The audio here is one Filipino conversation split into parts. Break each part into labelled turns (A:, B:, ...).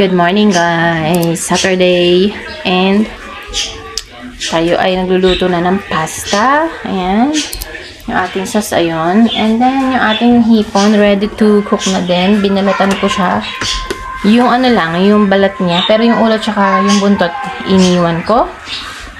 A: Good morning guys! Saturday and tayo ay nagluluto na ng pasta. Ayan. Yung ating sauce ayun. And then yung ating hipon ready to cook na din. Binalatan ko siya. Yung ano lang, yung balat niya. Pero yung ulo tsaka yung buntot iniwan ko.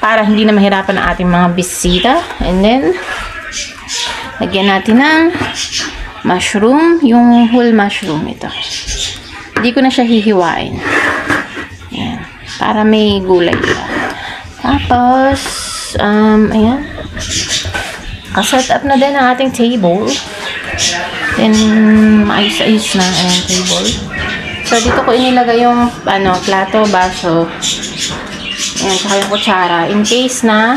A: Para hindi na mahirapan ang ating mga bisita. And then lagyan natin ng mushroom. Yung whole mushroom ito. Hindi ko na siya hihiwain. Ayan. Para may gulay siya. Tapos, ayan. Kaset up na din ang ating table. Then, maayos-ayos na ang table. So, dito ko inilagay yung, plato, baso. Ayan, saka yung kutsara. In case na,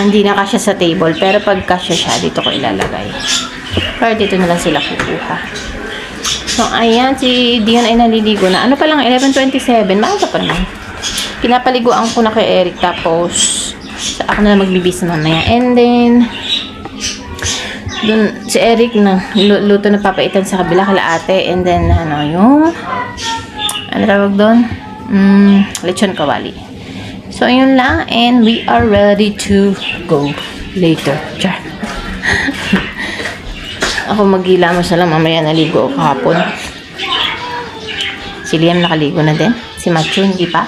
A: hindi na kasya sa table. Pero pag kasya siya, dito ko ilalagay. Pero dito na lang sila kukuha. So, ayan, si Dion ay naliligo na. Ano pa lang, 11:27. Maaga pa naman. Pinapaliguan ko na kay Eric. Tapos, ako na lang magbibis mamaya. And then, dun, si Eric na luto na papaitan sa kabila kala ate. And then, yung, ano tawag doon? Lechon kawali. So, yun lang. And we are ready to go later. Char. Ako maghilamos na lang. Mamaya naligo ako kahapon. Si Liam nakaligo na din. Si Matthew hindi pa.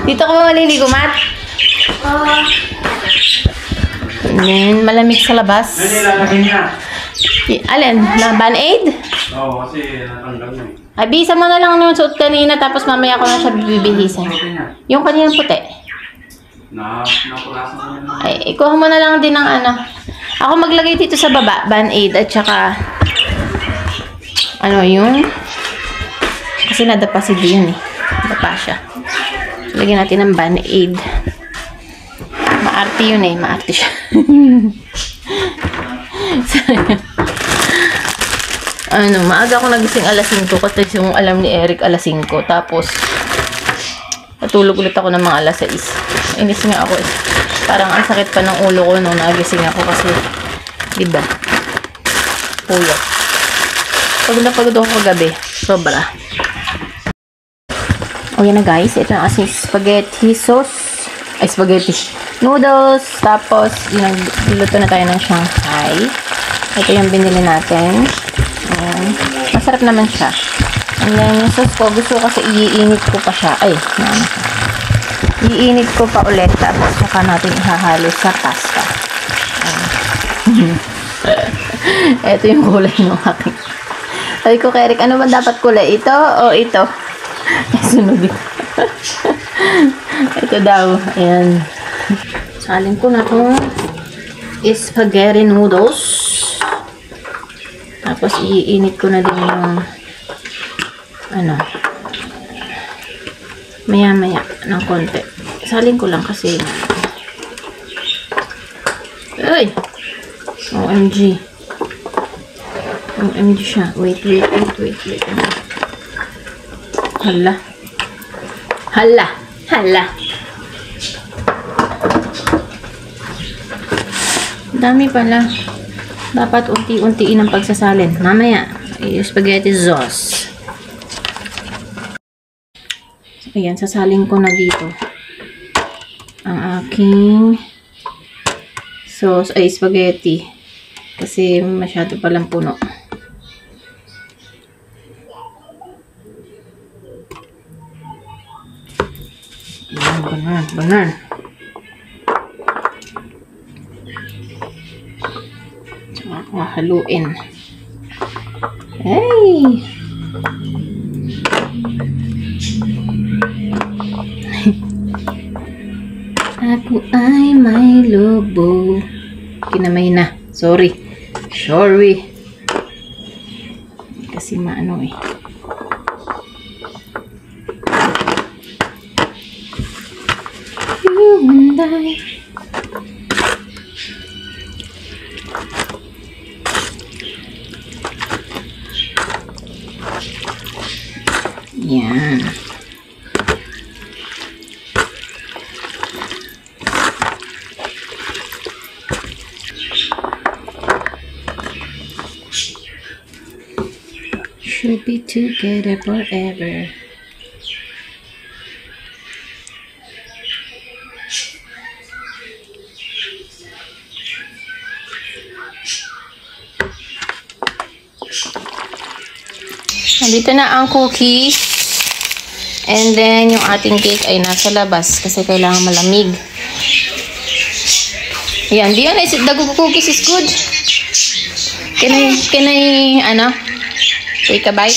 A: Dito ko ba maliligo, Matt? And then, malamig sa labas. Alin? Na Band-Aid?
B: Oo, kasi natanggal na eh.
A: Ay, bisa mo na lang yung suot kanina. Tapos mamaya ko na siya bibihisan. Yung kaninang puti.
B: Napulasan ko yun.
A: Ay, ikuha mo na lang din ng Ako maglagay dito sa baba, Band-Aid at saka yung kasi nadapa si Dion eh. Nadapa siya. Lagyan natin ng Band-Aid. Maarte yun eh. Maarte siya. Maaga ako nagising alas 5 kasi yung alam ni Eric alas 5. Tapos natulog ulit ako ng mga alas 6. Inis nga ako eh. Parang ang sakit pa ng ulo ko nung nagising ako kasi, diba? Puyat. Pagod na pagod ako kagabi. Sobra. O yan na guys. Ito ang ating spaghetti sauce. Ay, spaghetti. Noodles. Tapos, niluto na tayo ng Shanghai. Ito yung binili natin. Ayan. Masarap naman siya. And then, yung sauce ko, gusto ko kasi iinit ko pa siya. Ay, iinit ko pa ulit. Tapos, saka natin ihahalo sa pasta. Ito yung kulay ng aking. Sabi ko kay Eric, ano ba dapat kulay? Ito o ito? Sunod ito. Ito daw. Ayan. Salin ko na itong spaghetti noodles. Tapos, iinit ko na din yung maya-maya ng konti. Salin ko lang kasi ay! OMG. OMG siya. Wait. Hala. Dami pala. Dapat unti-untiin ang pagsasalin. Mamaya, spaghetti sauce. Ayan, sasalin ko na dito ang aking sauce ay spaghetti. Kasi masyado palang puno. Ayan, banan. Tsaka haluin. Hey! Ako ay may lobo. Kinamay na. Sorry. Kasi maano eh. You and I. Yan. We'll be together forever. Nandito na ang cookies. And then, yung ating cake ay nasa labas kasi kailangan malamig. Ayan, Dion, the cookies is good. Can I, take a bite?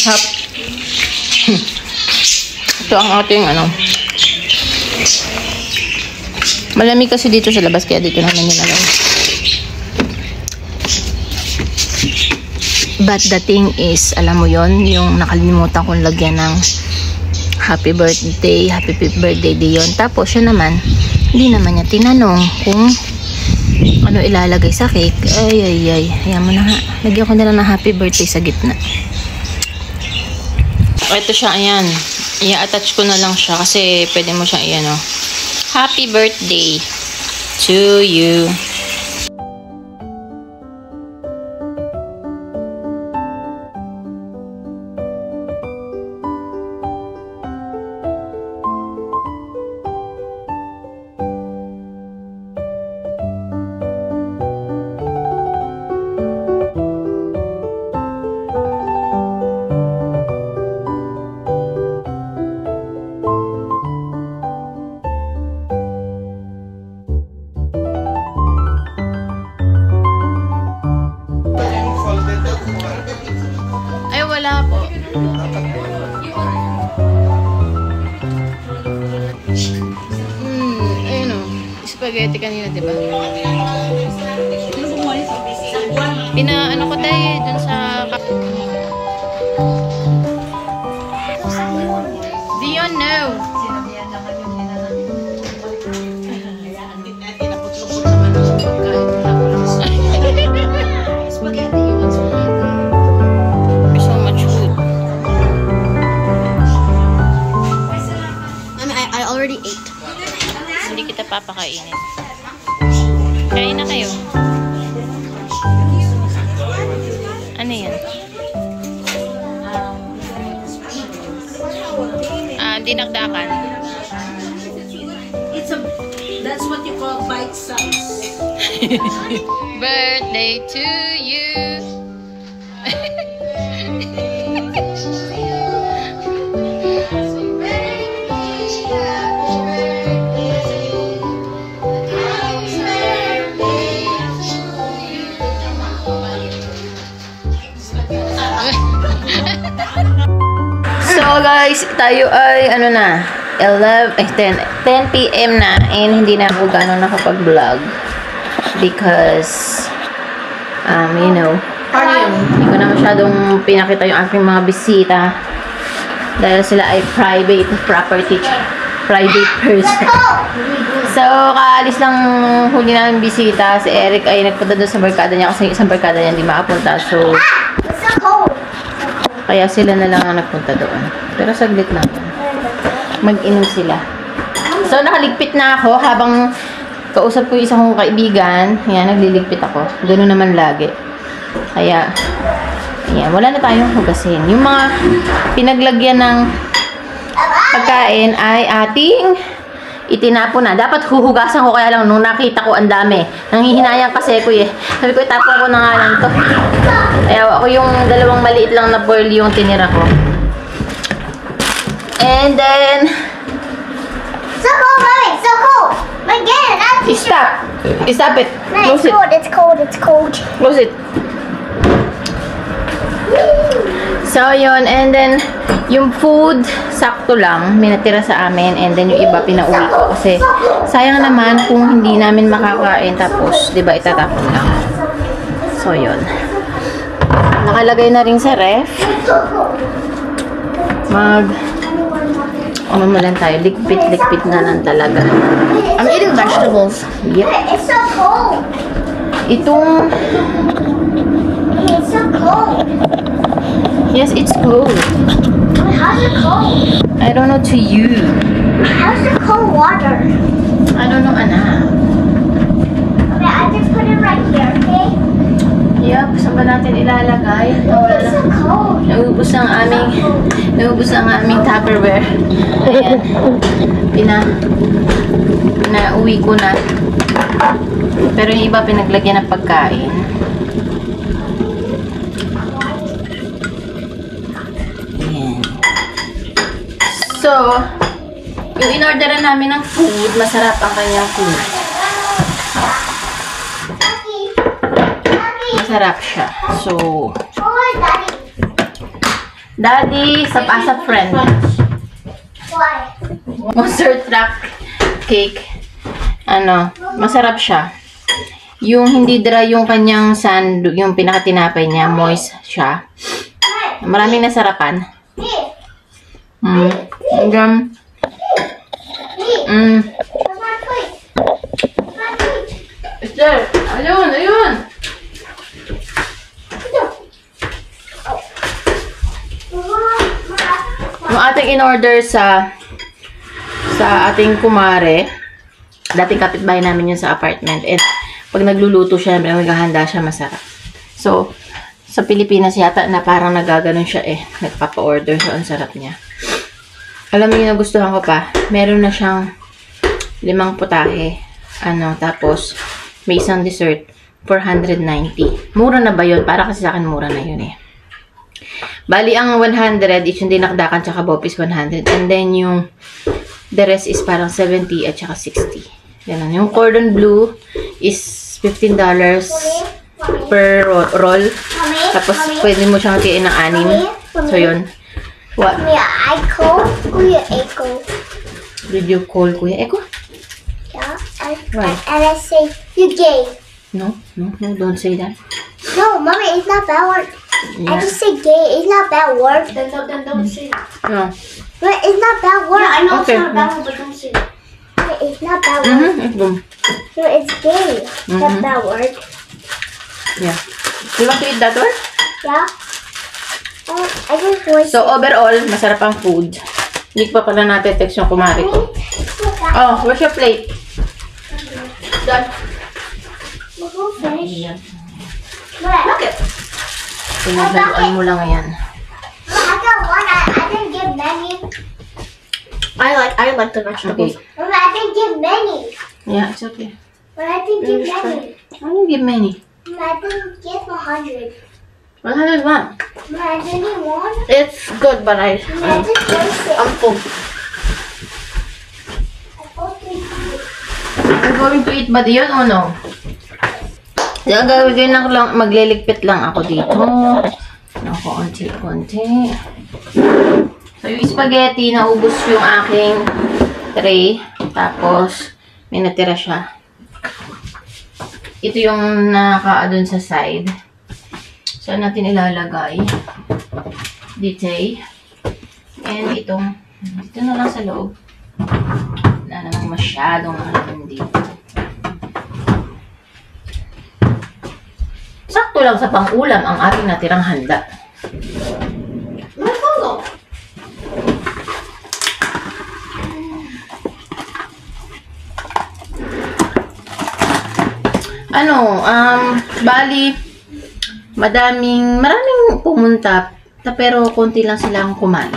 A: Hap. Ito ang ating, malamig kasi dito sa labas, kaya dito naman nilalagay. But the thing is, alam mo yon, yung nakalimutan kong lagyan ng happy birthday Dion. Tapos siya naman, hindi naman niya tinanong kung ano ilalagay sa cake. Ay. Ayan mo na nga. Lagyan ko nila ng happy birthday sa gitna. Ito siya, ayan. I-attach ko na lang siya kasi pwede mo siya, ayan, happy birthday to you. Wala po. Ayun o. Spaghetti kanina, diba? Pinaano ko tayo dun sa... Dion, no! Hindi kita papakainin. Kain na kayo. Ano yan? Dinakdakan.
C: That's what you call bite size.
A: Birthday to you. So guys, tayo ay 10 PM na and hindi na ako gano'n nakapag-vlog because hindi ko na masyadong pinakita yung aking mga bisita dahil sila ay private person. So, kaalis lang huli namin bisita. Si Eric ay nagpunta doon sa barkada niya kasi isang barkada niya hindi makapunta. So, kaya sila na lang ang nagpunta doon. Pero saglit lang. Mag-inom sila. So, nakaligpit na ako habang kausap ko yung isang kong kaibigan. Ayan, nagliligpit ako. Ganoon naman lagi. Kaya, ayan, wala na tayong hugasin. Yung mga pinaglagyan ng pagkain ay ating itinapon na. Dapat huhugasan ko, kaya lang nung nakita ko ang dami. Nanghihinayang kasi ko Sabi ko, itapon ko na nga lang to. Kaya ako yung dalawang maliit lang na boil yung tinira ko. And then...
D: So cold, mommy! So cold! Again,
A: Stop! Stop it!
D: No, it's cold, it's cold, it's cold.
A: Close it. So, yun. And then, yung food, sakto lang. May natira sa amin. And then, yung iba, pinauwi ko. Kasi, sayang naman kung hindi namin makakain. Tapos, di ba, itatapon lang. So, yun. Nakalagay na rin sa ref. Ano mo lang tayo. Ligpit na lang talaga. I'm eating vegetables. Yep.
D: It's so cold.
A: Itong...
D: It's so cold.
A: Yes, it's cold.
D: How's it cold?
A: I don't know to you.
D: How's the cold water?
A: I don't know, Anna. Yup, saan ba natin ilalagay? Wala na. Naubos ang aming Tupperware. Ayan. Pinauwi ko na. Pero yung iba pinaglagyan ng pagkain. Ayan. So, yung in-orderan namin ng food, masarap ang kanyang food. Masarap siya. So, Daddy, sa friend. Monster truck cake. Ano, masarap siya. Yung hindi dry yung kanyang yung pinakatinapay niya, moist siya. Maraming nasarapan. Esther, ayun. Yung ating in-order sa ating kumare, dating kapitbahay namin yun sa apartment. And pag nagluluto siya, maghahanda siya, masarap. So, sa Pilipinas yata na parang nagaganon siya nagpapa-order siya, ang sarap niya. Alam niyo yung nagustuhan ko pa, meron na siyang 5 putahe. Tapos, may isang dessert, 490. Mura na ba yun? Para kasi sa akin, mura na yun Bali, ang 100 is yung dinakdakan tsaka bopis 100. And then, yung the rest is parang 70 at tsaka 60. Ganun. Yung cordon bleu is $15 per roll. Tapos, pwede mo siyang hatiin ng 6. So, yun. What?
D: Kuya Echo? Kuya Echo.
A: Did you call Kuya Echo?
D: Yeah.
A: Why?
D: And I say, you gay.
A: No, don't say that.
D: No, Mommy, it's not that word.
A: Yeah.
D: I just say gay. It's not that word.
C: Then don't say that.
A: No.
D: But it's not that word.
C: Yeah, I know
A: Okay.
C: it's not a bad word, but don't say that.
D: But it's not that word. So it's gay. That's that word.
A: Yeah. You want to eat that one?
D: Yeah. I just want
A: So, overall, masarap ang food. Hindi pa pala natin text yung kumari ko. Oh, where's your plate? Done.
D: We'll go finish.
A: Ayan.
D: But
A: Pinaglaruan mo lang yan.
D: I got one. I didn't get many.
C: I like the vegetables.
A: Okay.
D: But I didn't get many.
A: Yeah, it's okay.
D: But I didn't get many.
A: I didn't give many.
D: But I didn't get 100.
A: 101.
D: But I didn't want.
C: It's good, but
D: I just want to
C: I'm full.
A: Are you going to eat ba yun o no? Yung gagawin lang, magliligpit lang ako dito. Ng konti-konti. So, yung spaghetti, naubos yung aking tray. Tapos, may natira siya. Ito yung nakaadun sa side. Saan natin ilalagay? Dito. And itong, dito na lang sa loob. Wala namang masyadong halaman dito. Sakto lang sa pang-ulam ang ating natirang handa. Bali, maraming pumunta, pero konti lang silang kumain.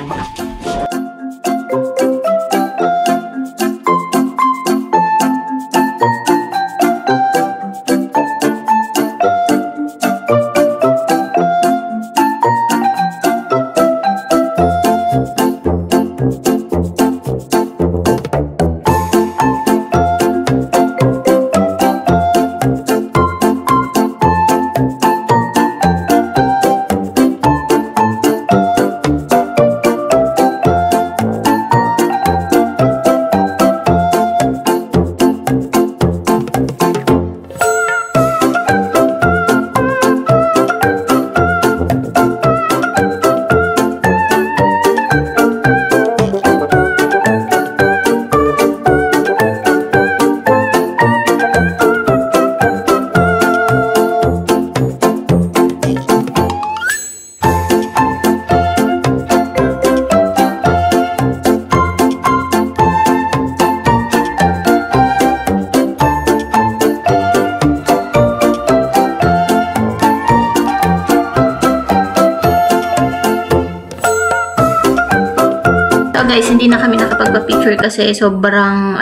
A: guys, hindi na kami nakapagpa-picture kasi sobrang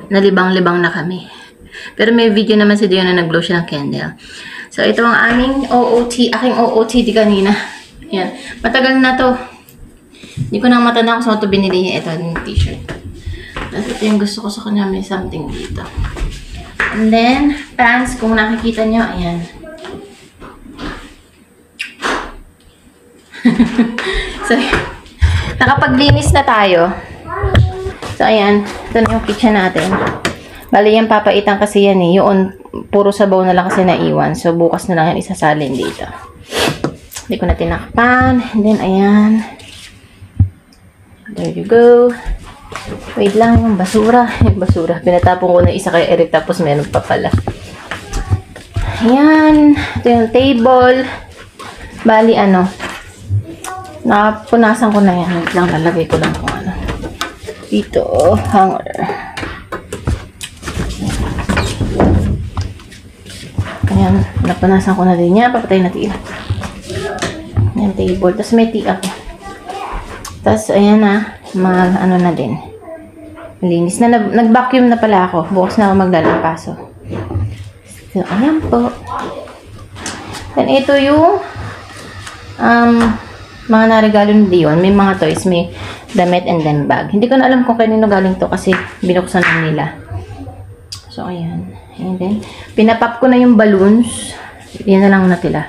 A: nalibang-libang na kami. Pero may video naman si Dion na nag-blow siya ng candle. So, ito ang aming aking OOTD kanina. Yan. Matagal na to. Hindi ko nang matanda kung saan ito binili niya. Ito, yung t-shirt. Tapos ito yung gusto ko sa kanya. May something dito. And then, pants, kung nakikita nyo, ayan. So, nakapaglinis na tayo. So, ayan. Ito na yung kitchen natin. Bali, yan papaitan kasi yan eh. Yung puro sabaw na lang kasi naiwan. So, bukas na lang yan isasalin dito. Hindi ko na tinakpan. And then, ayan. There you go. Wait lang, yung basura. Yung basura. Pinatapon ko na isa kay Eric tapos meron pa pala. Ayan. Ito yung table. Bali, napunasan ko na yan. Wait lang, lalagay ko lang kung ano. Dito, hanger. Ayan, napunasan ko na din yan. Papatay natin. Ayan, table. Tapos may tea ako. Tapos, ayan na. Na din. Malinis na. Nag-vacuum na pala ako. Bukas na ako maglalampaso. So, ayan po. Then, ito yung mga naregalo ni Dion. May mga toys. May damit and then bag. Hindi ko na alam kung kanino galing to kasi binuksan na nila. So, ayan. And then, pinapop ko na yung balloons. Yan na lang natira.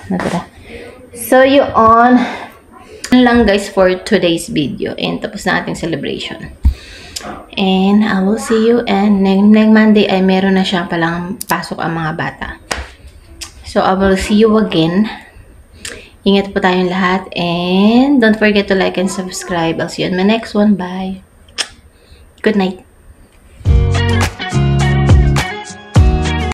A: So, yun lang guys for today's video. And tapos na ating celebration. And I will see you. And next Monday ay meron na siya palang pasok ang mga bata. So, I will see you again. Ingat po tayong lahat. And don't forget to like and subscribe. I'll see you on my next one. Bye. Good night.